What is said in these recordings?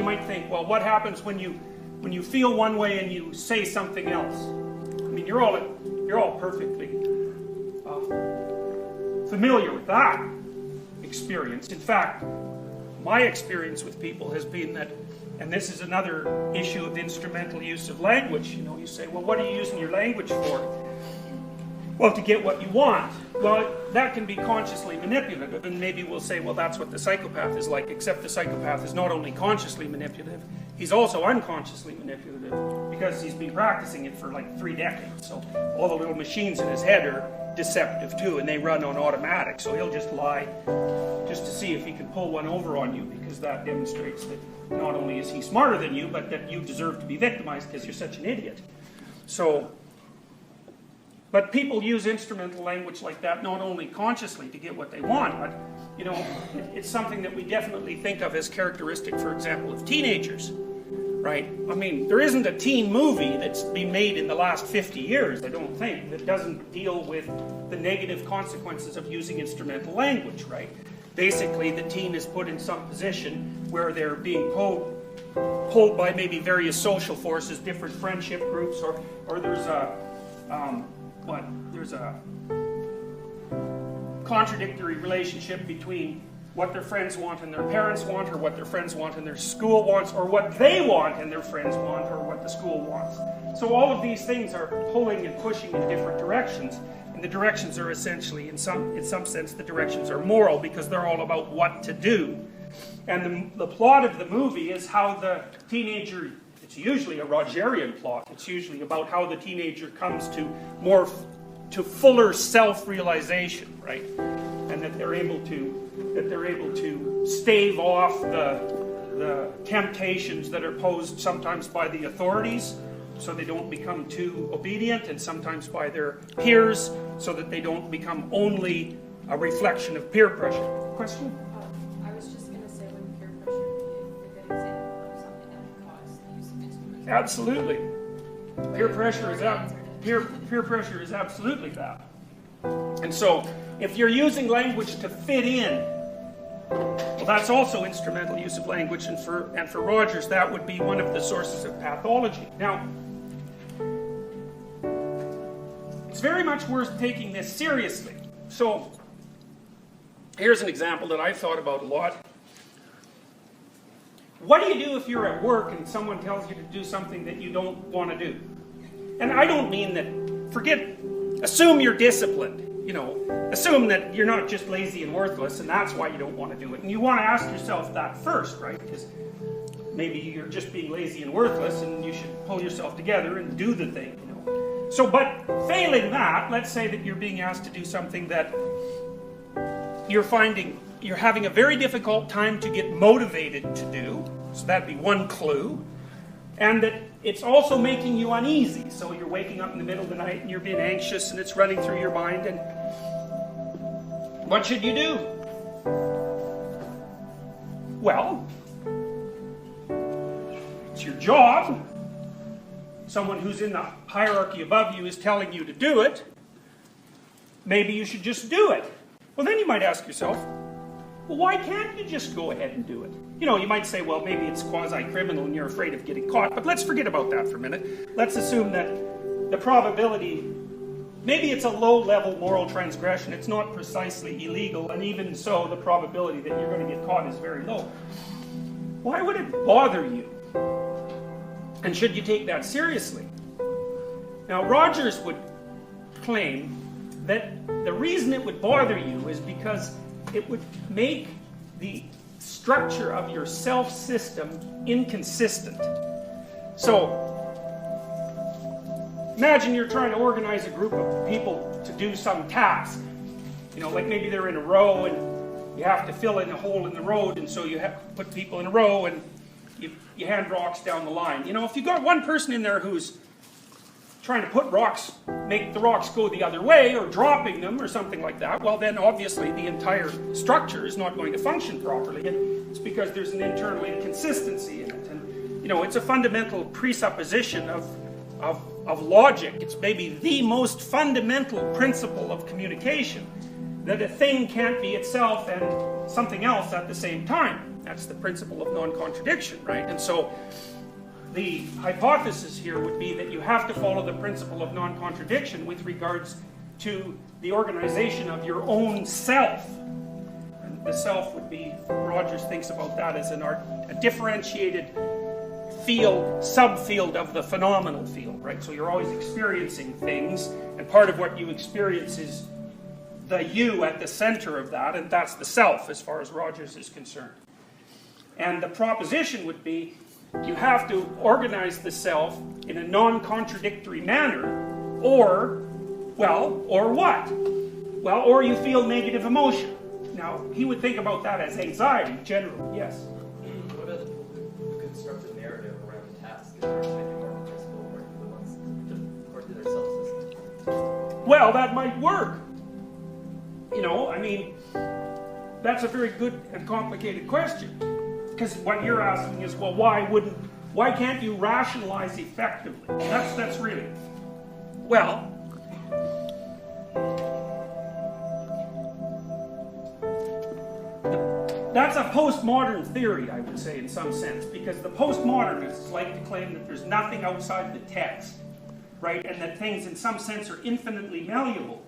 might think, well, what happens when you feel one way and you say something else? I mean, you're all perfectly familiar with that experience. In fact, my experience with people has been that, and this is another issue of instrumental use of language. You say, well, what are you using your language for? Well, to get what you want. Well, that can be consciously manipulative, and maybe we'll say, well, that's what the psychopath is like, except the psychopath is not only consciously manipulative, he's also unconsciously manipulative, because he's been practicing it for like 3 decades. So all the little machines in his head are deceptive too, and they run on automatic, so he'll just lie just to see if he can pull one over on you, because that demonstrates that not only is he smarter than you, but that you deserve to be victimized because you're such an idiot. But people use instrumental language like that not only consciously to get what they want, but it's something that we definitely think of as characteristic, for example, of teenagers, right? I mean, there isn't a teen movie that's been made in the last 50 years, I don't think, that doesn't deal with the negative consequences of using instrumental language, right? Basically, the teen is put in some position where they're being pulled by maybe various social forces, different friendship groups, or there's a contradictory relationship between what their friends want and their parents want, or what their friends want and their school wants, or what they want and their friends want, or what the school wants. So all of these things are pulling and pushing in different directions, and the directions are essentially, in some sense, the directions are moral, because they're all about what to do. And the plot of the movie is how the teenager, it's usually a Rogerian plot, it's usually about how the teenager comes to fuller self-realization, right? And that they're able to stave off the temptations that are posed sometimes by the authorities, so they don't become too obedient, and sometimes by their peers, so that they don't become only a reflection of peer pressure. Question? I was just going to say, when peer pressure be a good example of something that would cause the use of instruments. Absolutely. Peer pressure is absolutely that. And so, if you're using language to fit in, well, that's also instrumental use of language, and for Rogers, that would be one of the sources of pathology. Now, it's very much worth taking this seriously. So, here's an example that I've thought about a lot. What do you do if you're at work and someone tells you to do something that you don't want to do? And I don't mean that, assume you're disciplined, assume that you're not just lazy and worthless and that's why you don't want to do it. And you want to ask yourself that first, right? Because maybe you're just being lazy and worthless and you should pull yourself together and do the thing, So, but failing that, let's say that you're being asked to do something that you're having a very difficult time to get motivated to do. So that'd be one clue. And that it's also making you uneasy. So you're waking up in the middle of the night and you're being anxious and it's running through your mind. And what should you do? Well, it's your job. Someone who's in the hierarchy above you is telling you to do it. Maybe you should just do it. Well, then you might ask yourself, well, why can't you just go ahead and do it? You might say, well, maybe it's quasi-criminal and you're afraid of getting caught, but let's forget about that for a minute. Let's assume that the probability, maybe it's a low-level moral transgression, it's not precisely illegal, and even so, the probability that you're going to get caught is very low. Why would it bother you? And should you take that seriously? Now, Rogers would claim that the reason it would bother you is because it would make the structure of your self-system inconsistent. So, imagine you're trying to organize a group of people to do some task. Like maybe they're in a row and you have to fill in a hole in the road, and so you have to put people in a row and you hand rocks down the line. If you've got one person in there who's trying to make the rocks go the other way, or dropping them, or something like that, well then obviously the entire structure is not going to function properly, and it's because there's an internal inconsistency in it. And it's a fundamental presupposition of logic. It's maybe the most fundamental principle of communication, that a thing can't be itself and something else at the same time. that's the principle of non-contradiction, right? And so the hypothesis here would be that you have to follow the principle of non-contradiction with regards to the organization of your own self. And the self would be, Rogers thinks about that as a differentiated field, subfield of the phenomenal field, right? So you're always experiencing things, and part of what you experience is the you at the center of that, and that's the self as far as Rogers is concerned. And the proposition would be, you have to organize the self in a non-contradictory manner, or what? Well, or you feel negative emotion. Now, he would think about that as anxiety, generally, yes? What about the constructive narrative around the task? Is there maybe more principle where the ones according to their self-system? Well, that might work. You know, I mean, that's a very good and complicated question. Because what you're asking is, well, why can't you rationalize effectively? That's really, well, that's a postmodern theory, I would say, in some sense, because the postmodernists like to claim that there's nothing outside the text, right, and that things in some sense are infinitely malleable,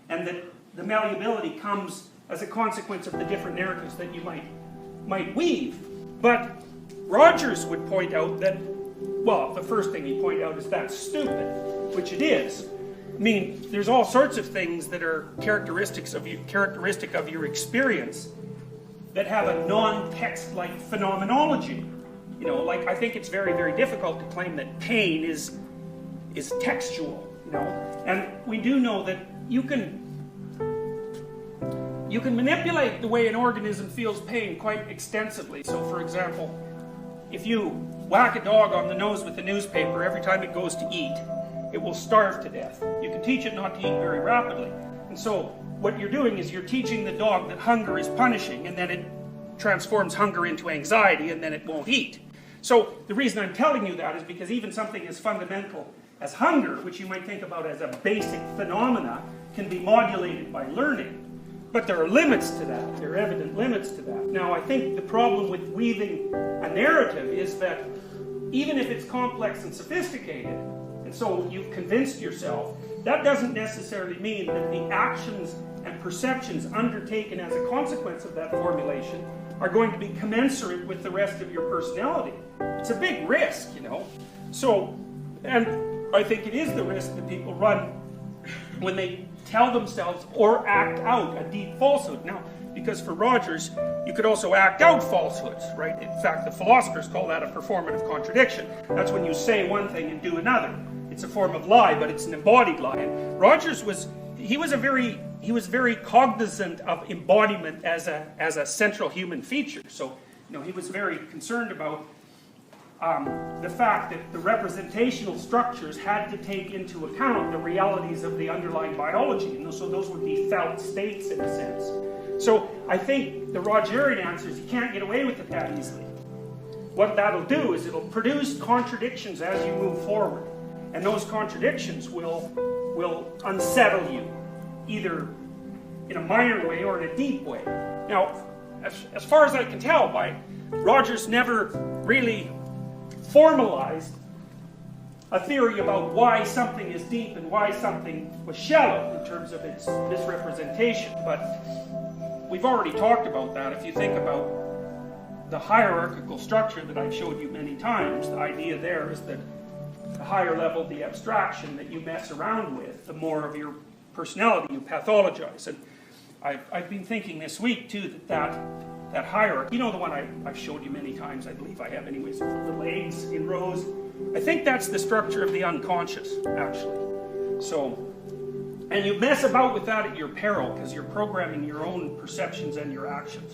and that the malleability comes as a consequence of the different narratives that you might weave. But Rogers would point out that, well, the first thing he'd point out is that's stupid, which it is. I mean, there's all sorts of things that are characteristic of your experience that have a non-text-like phenomenology. You know, like I think it's very, very difficult to claim that pain is textual, you know. And we do know that you can manipulate the way an organism feels pain quite extensively. So, for example, if you whack a dog on the nose with a newspaper every time it goes to eat, it will starve to death. You can teach it not to eat very rapidly. And so what you're doing is you're teaching the dog that hunger is punishing, and then it transforms hunger into anxiety, and then it won't eat. So the reason I'm telling you that is because even something as fundamental as hunger, which you might think about as a basic phenomena, can be modulated by learning. But there are limits to that. There are evident limits to that. Now, I think the problem with weaving a narrative is that even if it's complex and sophisticated, and so you've convinced yourself, that doesn't necessarily mean that the actions and perceptions undertaken as a consequence of that formulation are going to be commensurate with the rest of your personality. It's a big risk, you know. So, and I think it is the risk that people run when they tell themselves or act out a deep falsehood. Now, because for Rogers, you could also act out falsehoods, right? In fact, the philosophers call that a performative contradiction. That's when you say one thing and do another. It's a form of lie, but it's an embodied lie. And Rogers was very cognizant of embodiment as a central human feature. So, you know, he was very concerned about the fact that the representational structures had to take into account the realities of the underlying biology. And so those would be felt states in a sense. So I think the Rogerian answer is you can't get away with it that easily. What that'll do is it'll produce contradictions as you move forward. And those contradictions will unsettle you, either in a minor way or in a deep way. Now, as far as I can tell, Rogers never really formalized a theory about why something is deep and why something was shallow in terms of its misrepresentation. But we've already talked about that. If you think about the hierarchical structure that I've showed you many times, the idea there is that the higher level the abstraction that you mess around with, the more of your personality you pathologize. And I've been thinking this week too that hierarchy, you know, the one I've showed you many times, I believe I have anyways, little eggs in rows. I think that's the structure of the unconscious, actually. So, and you mess about with that at your peril because you're programming your own perceptions and your actions.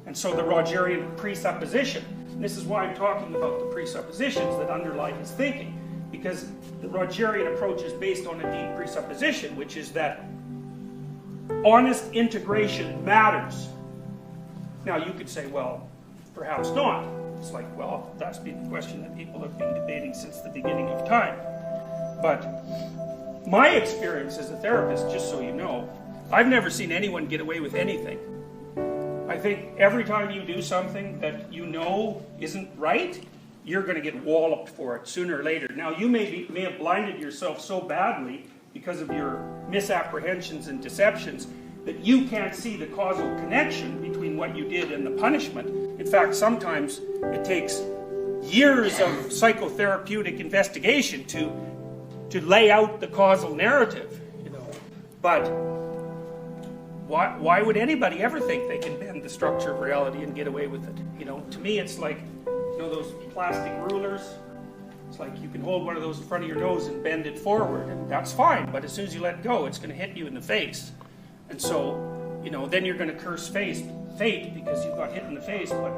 And so the Rogerian presupposition, and this is why I'm talking about the presuppositions that underlie his thinking, because the Rogerian approach is based on a deep presupposition, which is that honest integration matters. Now you could say, well, perhaps not. It's like, well, that's been the question that people have been debating since the beginning of time. But my experience as a therapist, just so you know, I've never seen anyone get away with anything. I I think every time you do something that you know isn't right, you're going to get walloped for it sooner or later. Now, you may have blinded yourself so badly because of your misapprehensions and deceptions that you can't see the causal connection between what you did and the punishment. In fact, sometimes it takes years of psychotherapeutic investigation to lay out the causal narrative, you know. But why would anybody ever think they can bend the structure of reality and get away with it? You know, to me it's like, you know, those plastic rulers. It's like you can hold one of those in front of your nose and bend it forward, and that's fine, but as soon as you let go, it's going to hit you in the face. And so, you know, then you're going to curse fate because you got hit in the face, but